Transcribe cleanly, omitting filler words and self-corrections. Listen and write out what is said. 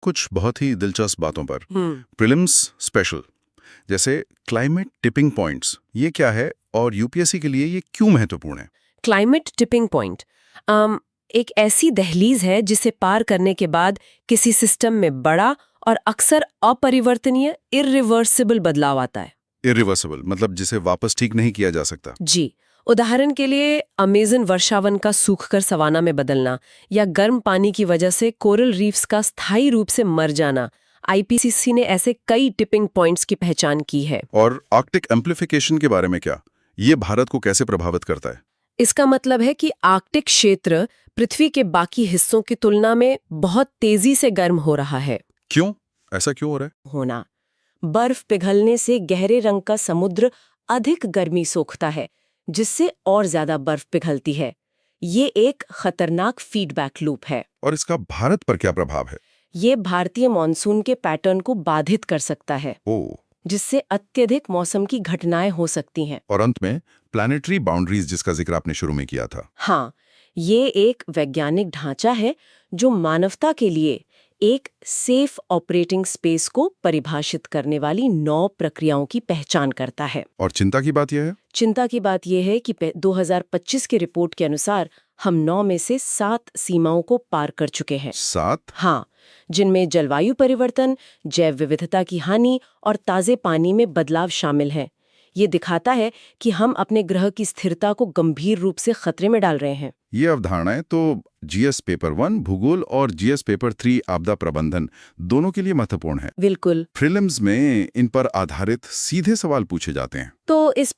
कुछ बहुत ही दिलचस्प बातों पर। प्रीलिम्स स्पेशल, जैसे क्लाइमेट टिपिंग पॉइंट्स, ये क्या है और यूपीएससी के लिए ये क्यों महत्वपूर्ण है? क्लाइमेट टिपिंग पॉइंट एक ऐसी दहलीज है जिसे पार करने के बाद किसी सिस्टम में बड़ा और अक्सर अपरिवर्तनीय इरिवर्सिबल बदलाव आता है। इरिवर्सिबल मतलब जिसे वापस ठीक नहीं किया जा सकता। जी, उदाहरण के लिए अमेज़न वर्षावन का सूखकर सवाना में बदलना या गर्म पानी की वजह से कोरल रीफ्स का स्थायी रूप से मर जाना। आईपीसीसी ने ऐसे कई टिपिंग पॉइंट्स की पहचान की है। और आर्कटिक एम्प्लीफिकेशन के बारे में क्या? ये भारत को कैसे प्रभावित करता है? इसका मतलब है कि आर्कटिक क्षेत्र पृथ्वी के बाकी हिस्सों की तुलना में बहुत तेजी से गर्म हो रहा है। क्यों? ऐसा क्यों हो रहा है? होना बर्फ पिघलने से गहरे रंग का समुद्र अधिक गर्मी सोखता है, जिससे और ज्यादा बर्फ पिघलती है। ये एक खतरनाक फीडबैक लूप है। और इसका भारत पर क्या प्रभाव है? ये भारतीय मॉनसून के पैटर्न को बाधित कर सकता है, ओह, जिससे अत्यधिक मौसम की घटनाएं हो सकती हैं। और अंत में प्लानिटरी बाउंड्रीज, जिसका जिक्र आपने शुरू में किया था। हाँ, ये एक वैज्ञानिक ढांचा है जो मानवता के लिए एक सेफ ऑपरेटिंग स्पेस को परिभाषित करने वाली 9 प्रक्रियाओं की पहचान करता है। और चिंता की बात यह है, चिंता की बात यह है कि 2025 की रिपोर्ट के अनुसार हम 9 में से 7 सीमाओं को पार कर चुके हैं। 7? हाँ, जिनमें जलवायु परिवर्तन, जैव विविधता की हानि और ताज़े पानी में बदलाव शामिल हैं। ये दिखाता है कि हम अपने ग्रह की स्थिरता को गंभीर रूप से खतरे में डाल रहे हैं। ये अवधारणाएं तो जीएस पेपर 1 भूगोल और जीएस पेपर 3 आपदा प्रबंधन दोनों के लिए महत्वपूर्ण है। बिल्कुल। प्रीलिम्स में इन पर आधारित सीधे सवाल पूछे जाते हैं। तो इस